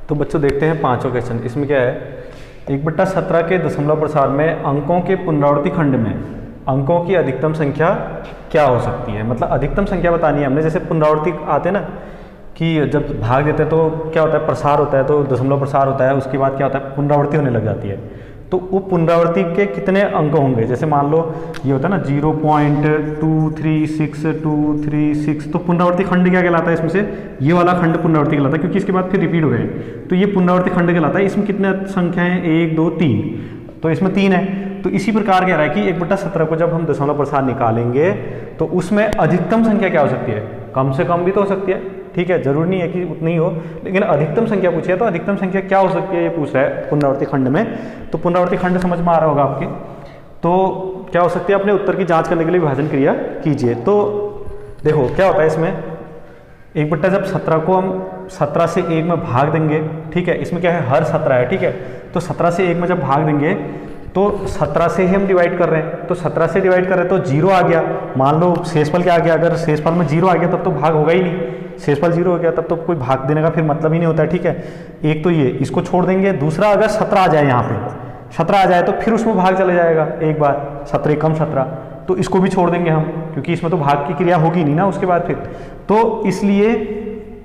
तो बच्चों देखते हैं पांचवा क्वेश्चन। इसमें क्या है, 1/17 के दशमलव प्रसार में अंकों के पुनरावृत्ति खंड में अंकों की अधिकतम संख्या क्या हो सकती है। मतलब अधिकतम संख्या बतानी है हमने। जैसे पुनरावृत्ति आते हैं ना कि जब भाग देते हैं तो क्या होता है, प्रसार होता है, तो दशमलव प्रसार होता है, उसके बाद क्या होता है, पुनरावृत्ति होने लग जाती है। तो वो पुनरावृत्ति के कितने अंक होंगे। जैसे मान लो ये होता है ना 0.236, तो पुनरावृत्ति खंड क्या कहलाता है, इसमें से ये वाला खंड पुनरावृत्ति कहलाता है, क्योंकि इसके बाद फिर रिपीट हो गए। तो ये पुनरावृत्ति खंड कहलाता है। इसमें कितने संख्या हैं, 1 2 3, तो इसमें 3 है। तो इसी प्रकार कह रहा है कि 1/17 को जब हम दशमलव प्रसार निकालेंगे तो उसमें अधिकतम संख्या क्या हो सकती है, कम से कम भी तो हो सकती है, ठीक है, जरूरी नहीं है कि उतनी हो, लेकिन अधिकतम संख्या पूछी है तो अधिकतम संख्या क्या हो सकती है ये पूछ रहा है पुनरावृत्ति खंड में। तो पुनरावृत्ति खंड समझ में आ रहा होगा आपके। तो क्या हो सकती है, अपने उत्तर की जांच करने के लिए विभाजन क्रिया कीजिए। तो देखो क्या होता है इसमें, 1/17 को हम 17 से 1 में भाग देंगे, ठीक है। इसमें क्या है, हर 17 है, ठीक है। तो 17 से 1 में जब भाग देंगे तो 17 से ही हम डिवाइड कर रहे हैं, तो 17 से डिवाइड कर रहे हैं तो 0 आ गया। मान लो शेषफल क्या आ गया, अगर शेषफल में 0 आ गया तब तो भाग होगा ही नहीं। शेषफल 0 हो गया तब तो कोई भाग देने का फिर मतलब ही नहीं होता है, ठीक है। एक तो ये, इसको छोड़ देंगे। दूसरा, अगर 17 आ जाए, यहाँ पे 17 आ जाए तो फिर उसमें भाग चले जाएगा एक बार, 17 कम 17, तो इसको भी छोड़ देंगे हम, क्योंकि इसमें तो भाग की क्रिया होगी नहीं ना उसके बाद फिर। तो इसलिए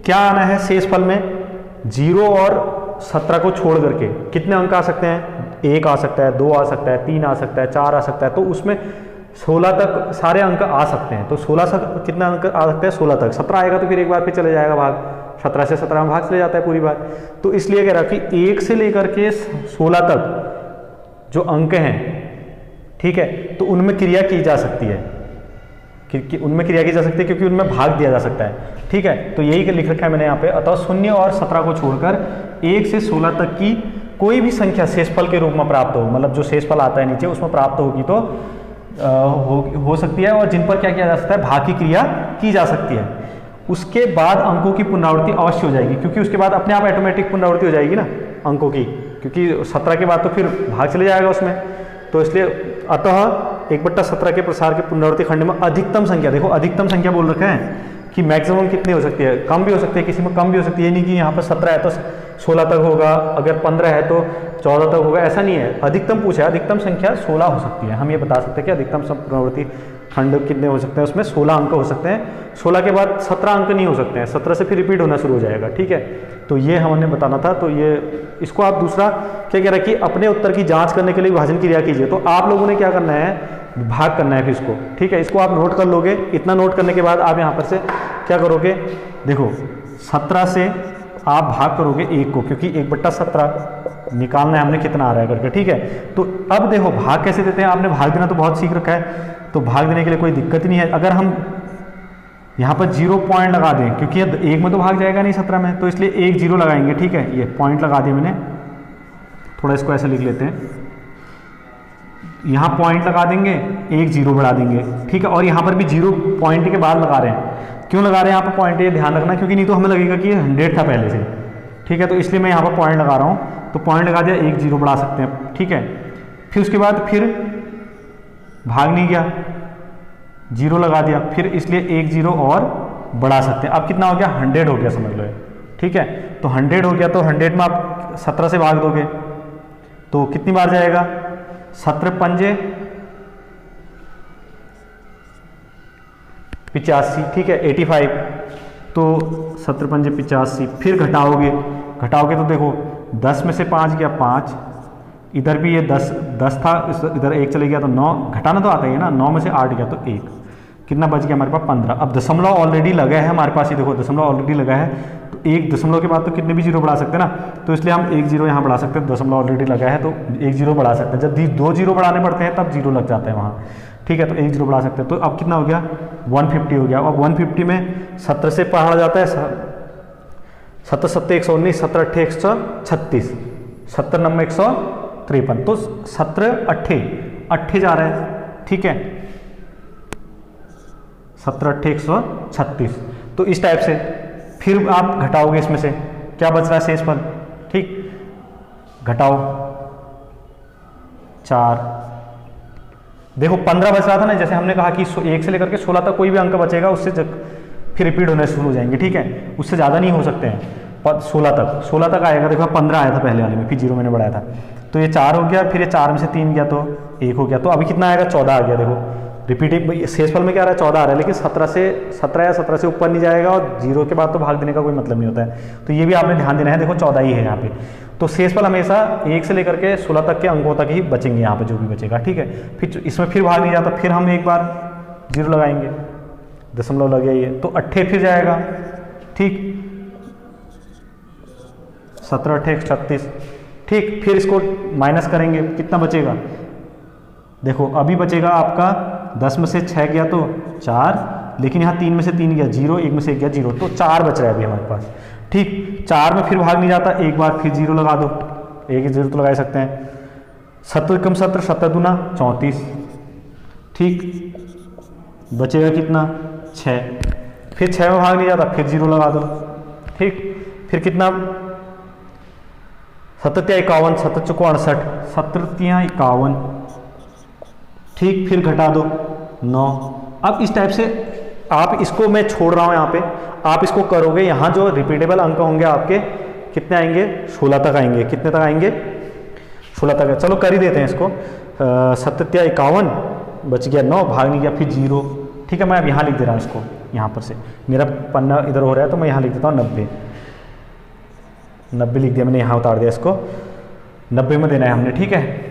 क्या आना है, शेषफल में 0 और 17 को छोड़ करके कितने अंक आ सकते हैं, 1 आ सकता है, 2 आ सकता है, 3 आ सकता है, 4 आ सकता है। तो उसमें 16 तक सारे अंक आ सकते हैं। तो 16 से कितना अंक आ सकते हैं, 16 तक। 17 आएगा तो फिर एक बार फिर चले जाएगा भाग, 17 से 17 में भाग चले जाता है पूरी बार। तो इसलिए कह रहा कि 1 से लेकर के 16 तक जो अंक हैं, ठीक है, तो उनमें क्रिया की जा सकती है, उनमें क्रिया की जा सकती है क्योंकि उनमें भाग दिया जा सकता है, ठीक है। तो यही लिख रखा है मैंने यहाँ पे। अतः 0 और 17 को छोड़कर 1 से 16 तक की कोई भी संख्या शेषफल के रूप में प्राप्त हो, मतलब जो शेषफल आता है नीचे उसमें प्राप्त होगी तो हो सकती है, और जिन पर क्या किया जा सकता है, भाग की क्रिया की जा सकती है। उसके बाद अंकों की पुनरावृत्ति अवश्य हो जाएगी, क्योंकि उसके बाद अपने आप ऑटोमेटिक पुनरावृत्ति हो जाएगी ना अंकों की, क्योंकि 17 के बाद तो फिर भाग चले जाएगा उसमें। तो इसलिए अतः 1/17 के प्रसार के पुनरावृत्ति खंड में अधिकतम संख्या, देखो अधिकतम संख्या बोल रखा है कि मैक्सिमम कितनी हो सकती है, कम भी हो सकती है, किसी में कम भी हो सकती है। ये नहीं कि यहाँ पर 17 है तो 16 तक होगा, अगर 15 है तो 14 तक होगा, ऐसा नहीं है। अधिकतम पूछा है, अधिकतम संख्या 16 हो सकती है। हम ये बता सकते हैं कि अधिकतम पुनरावृत्ति खंड कितने हो सकते हैं, उसमें 16 अंक हो सकते हैं। 16 के बाद 17 अंक नहीं हो सकते हैं, 17 से फिर रिपीट होना शुरू हो जाएगा, ठीक है। तो ये हमने बताना था। तो ये इसको आप दूसरा क्या कह रहा है कि अपने उत्तर की जांच करने के लिए विभाजन क्रिया कीजिए। तो आप लोगों ने क्या करना है, भाग करना है फिर इसको, ठीक है। इसको आप नोट कर लोगे। इतना नोट करने के बाद आप यहाँ पर से क्या करोगे, देखो 17 से आप भाग करोगे 1 को, क्योंकि 1/17 निकालना है हमने कितना आ रहा है करके, ठीक है। तो अब देखो भाग कैसे देते हैं, आपने भाग देना तो बहुत सीख रखा है, तो भाग देने के लिए कोई दिक्कत नहीं है। अगर हम यहाँ पर 0 पॉइंट लगा दें, क्योंकि 1 में तो भाग जाएगा नहीं 17 में, तो इसलिए 1 0 लगाएंगे, ठीक है। ये पॉइंट लगा दिया मैंने, थोड़ा इसको ऐसे लिख लेते हैं। यहाँ पॉइंट लगा देंगे, 1 0 बढ़ा देंगे, ठीक है। और यहाँ पर भी 0 पॉइंट के बाद लगा रहे हैं। क्यों लगा रहे हैं यहाँ पर पॉइंट, ये ध्यान रखना, क्योंकि नहीं तो हमें लगेगा कि 100 था पहले से, ठीक है। तो इसलिए मैं यहाँ पर पॉइंट लगा रहा हूँ। तो पॉइंट लगा दिया, 1 0 बढ़ा सकते हैं, ठीक है। फिर उसके बाद फिर भाग नहीं गया, 0 लगा दिया, फिर इसलिए 1 0 और बढ़ा सकते हैं। अब कितना हो गया, 100 हो गया समझ लो, ठीक है। तो 100 हो गया, तो 100 में आप 17 से भाग दोगे तो कितनी बार जाएगा, 17 पंजे 85, ठीक है, 85। तो 17 पंजे 85, फिर घटाओगे तो देखो 10 में से 5 गया 5, इधर भी ये 10 था, इधर 1 चले गया तो 9, घटाना तो आता ही है ना, 9 में से 8 गया तो 1, कितना बच गया हमारे पास 15। अब दशमलव ऑलरेडी लगा है हमारे पास, ही देखो दशमलव ऑलरेडी लगा है, तो एक दशमलव के बाद तो कितने भी 0 बढ़ा सकते हैं ना, तो इसलिए हम 1 0 यहाँ बढ़ा सकते हैं। दशमलव ऑलरेडी लगा है तो 1 0 बढ़ा सकते हैं। जब 2 0 बढ़ाने पड़ते हैं तब 0 लग जाता है वहाँ, ठीक है। तो 1 0 बढ़ा सकते हैं। तो अब कितना हो गया, 150 हो गया। अब 150 में 17 से पढ़ा जाता है, 17 7 119, 17 8 136, 17 9 153, तो 17 8 जा रहा है, ठीक है। 17 8 136। तो इस टाइप से फिर आप घटाओगे, इसमें से क्या बच रहा है शेषफल, ठीक, घटाओ 4, देखो 15 बच रहा था ना, जैसे हमने कहा कि 1 से लेकर के 16 तक कोई भी अंक बचेगा उससे फिर रिपीट होने शुरू हो जाएंगे, ठीक है, उससे ज़्यादा नहीं हो सकते हैं। 16 तक आएगा। देखो 15 आया था पहले वाले में, फिर 0 मैंने बढ़ाया था, तो ये 4 हो गया, फिर ये 4 में से 3 गया तो 1 हो गया, तो अभी कितना आएगा 14 आ गया। देखो रिपीटिव शेषफल में क्या आ रहा है 14 आ रहा है, लेकिन 17 या 17 से ऊपर नहीं जाएगा, और 0 के बाद तो भाग देने का कोई मतलब नहीं होता है, तो ये भी आपने ध्यान देना है। देखो 14 ही है यहाँ पे, तो शेषफल हमेशा 1 से लेकर के 16 तक के अंकों तक ही बचेंगे यहाँ पे, जो भी बचेगा, ठीक है। फिर इसमें फिर भाग नहीं जाता, फिर हम एक बार 0 लगाएंगे, दशमलव लग गया ये, तो 8 फिर जाएगा, ठीक, 17 8 36, ठीक। फिर इसको माइनस करेंगे, कितना बचेगा, देखो अभी बचेगा आपका 10 में से 6 गया तो 4, लेकिन यहाँ 3 में से 3 गया 0, 1 में से 1 गया 0, तो 4 बच रहा है अभी हमारे पास, ठीक। 4 में फिर भाग नहीं जाता, एक बार फिर 0 लगा दो, एक 0 तो लगा सकते हैं। 17 कम 17, 17 दूना 34, ठीक। बचेगा कितना 6, फिर 6 में भाग नहीं जाता, फिर 0 लगा दो, ठीक। फिर कितना 7 × 51, 7 × 68, 7 × 51, ठीक। फिर घटा दो 9। अब इस टाइप से आप इसको मैं छोड़ रहा हूँ यहाँ पे, आप इसको करोगे, यहाँ जो रिपीटेबल अंक होंगे आपके कितने आएंगे 16 तक आएंगे, कितने तक आएंगे 16 तक। चलो कर ही देते हैं इसको, 7 × 51 बच गया 9, भाग नहीं गया, फिर 0, ठीक है। मैं अब यहाँ लिख दे रहा हूँ इसको, यहाँ पर से मेरा पन्ना इधर हो रहा है तो मैं यहाँ लिख देता हूँ 90 लिख दिया मैंने, यहाँ उतार दिया इसको, 90 में देना है हमने, ठीक है।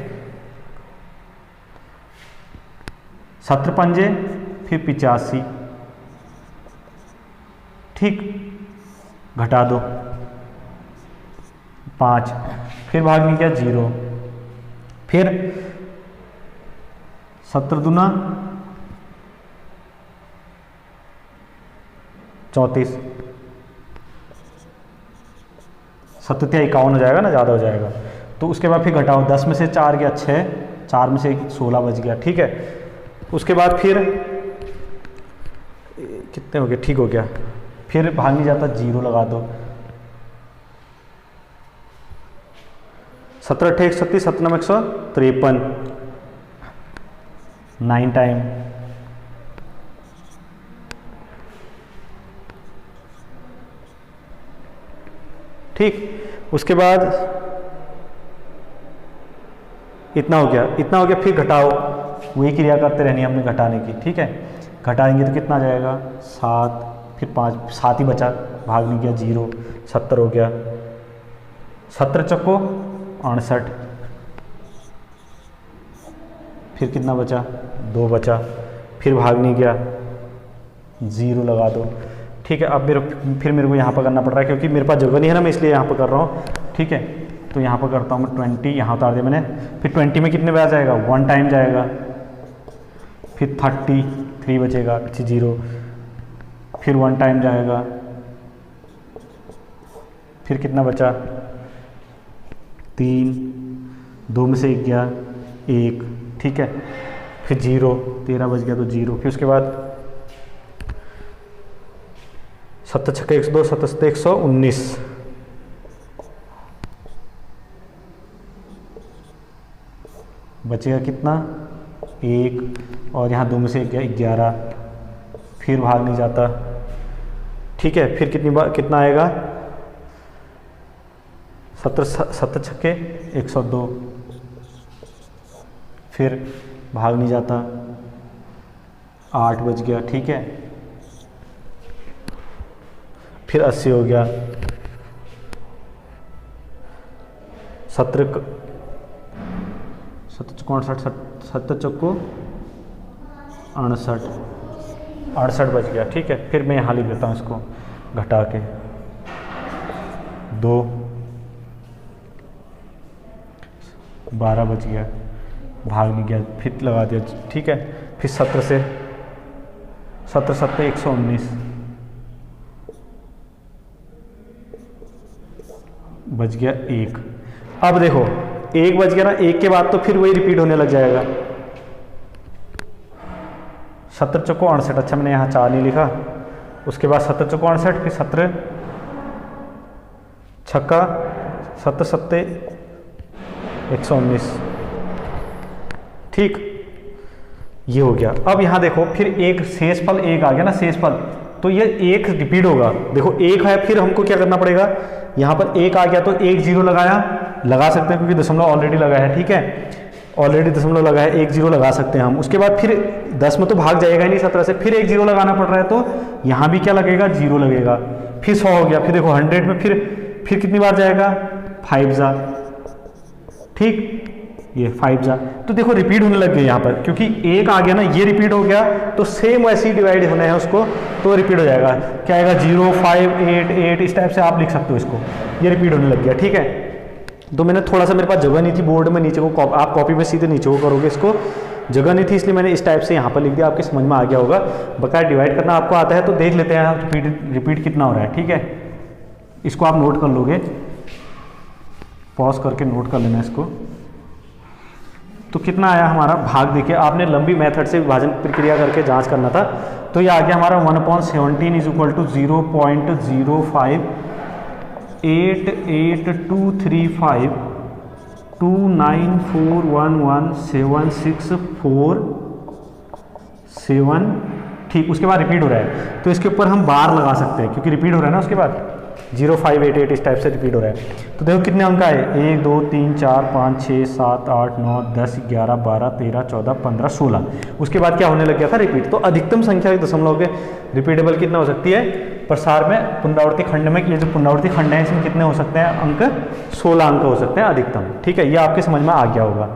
17 पंजे फिर 85, ठीक, घटा दो 5, फिर भाग नहीं गया 0, फिर 17 दूना 34, 7 × 51 हो जाएगा ना, ज़्यादा हो जाएगा, तो उसके बाद फिर घटाओ, 10 में से 4 गया 6, 4 में से 16 बच गया, ठीक है। उसके बाद फिर कितने हो गए, ठीक हो गया, फिर भाग नहीं जाता 0 लगा दो, 17 8 31, 7 9 153, 9 टाइम, ठीक। उसके बाद इतना हो गया, फिर घटाओ, वही क्रिया करते रहनी है हमने घटाने की, ठीक है। घटाएंगे तो कितना आ जाएगा 7, फिर 5, 7 ही बचा, भाग नहीं गया 0, 70 हो गया, 17 चक्को 68, फिर कितना बचा 2 बचा, फिर भाग नहीं गया 0 लगा दो, ठीक है। अब फिर मेरे को यहाँ पर करना पड़ रहा है, क्योंकि मेरे पास जगह नहीं है ना, मैं इसलिए यहाँ पर कर रहा हूँ, ठीक है। तो यहाँ पर करता हूँ मैं 20, यहाँ उतार दिया मैंने, फिर 20 में कितने बार जाएगा 1 टाइम जाएगा, फिर 33 बचेगा, 0, फिर 1 टाइम जाएगा, फिर कितना बचा 3, 2 में से 1 गया 1, ठीक है, फिर 0, 13 बच गया तो 0, फिर उसके बाद 7 6 102, 7 7 119, बचेगा कितना 1, और यहाँ 2 में से 1 गया 11, फिर भाग नहीं जाता, ठीक है। फिर कितना आएगा 7 छक्के 102, फिर भाग नहीं जाता 8 बच गया, ठीक है। फिर 80 हो गया, 17 चक्को 68 बच गया, ठीक है। फिर मैं यहाँ लिख देता हूँ इसको घटा के 2, 12 बच गया, भाग नहीं गया, फिर लगा दिया, ठीक है। फिर 17 से 17 7 119 बच गया 1। अब देखो 1 बच गया ना, 1 के बाद तो फिर वही रिपीट होने लग जाएगा। 17 चौको 68, अच्छा मैंने यहाँ 4 नहीं लिखा, उसके बाद 17 चौको 68, फिर 17 छक्का 7 7 119, ठीक, ये हो गया। अब यहाँ देखो फिर एक शेषफल 1 आ गया ना, शेषफल तो ये एक रिपीट होगा। देखो एक है, फिर हमको क्या करना पड़ेगा, यहाँ पर एक आ गया तो एक जीरो लगा सकते हैं, क्योंकि दशमलव ऑलरेडी लगा है, ठीक है, ऑलरेडी दशमलव लगा है, एक जीरो लगा सकते हैं हम। उसके बाद फिर 10 में तो भाग जाएगा ही नहीं 17 से, फिर एक जीरो लगाना पड़ रहा है, तो यहाँ भी क्या लगेगा, जीरो लगेगा। फिर 100 हो गया, फिर देखो 100 में फिर कितनी बार जाएगा, 5 जा, ठीक, ये 5 जा। तो देखो रिपीट होने लग गए यहाँ पर, क्योंकि एक आ गया ना, ये रिपीट हो गया, तो सेम वैसे ही डिवाइड होना है उसको, तो रिपीट हो जाएगा। क्या आएगा, 0 5 8 8, इस टाइप से आप लिख सकते हो इसको, ये रिपीट होने लग गया, ठीक है। तो मैंने थोड़ा सा, मेरे पास जगह नहीं थी बोर्ड में, नीचे को आप कॉपी में सीधे नीचे को करोगे, इसको जगह नहीं थी इसलिए मैंने इस टाइप से यहाँ पर लिख दिया, आपके समझ में आ गया होगा। बकाया डिवाइड करना आपको आता है तो देख लेते हैं रिपीट कितना हो रहा है, ठीक है। इसको आप नोट कर लोगे, पॉज करके नोट कर लेना इसको। तो कितना आया हमारा भाग, देखिए आपने लंबी मेथड से विभाजन प्रक्रिया करके जांच करना था, तो ये आ गया हमारा 1/17 इज इक्वल टू 0.058823529411764 ठीक। उसके बाद रिपीट हो रहा है, तो इसके ऊपर हम बार लगा सकते हैं, क्योंकि रिपीट हो रहा है ना, उसके बाद 0588 इस टाइप से रिपीट हो रहा है। तो देखो कितने अंक आए, 1 2 3 4 5 6 7 8 9 10 11 12 13 14 15 16। उसके बाद क्या होने लग गया था, रिपीट। तो अधिकतम संख्या दशमलव के रिपीटेबल कितना हो सकती है प्रसार में, पुनरावृत्ति खंड में। ये जो पुनरावृत्ति खंड है इसमें कितने हो सकते हैं अंक, 16 अंक हो सकते हैं अधिकतम, ठीक है। ये आपके समझ में आ गया होगा।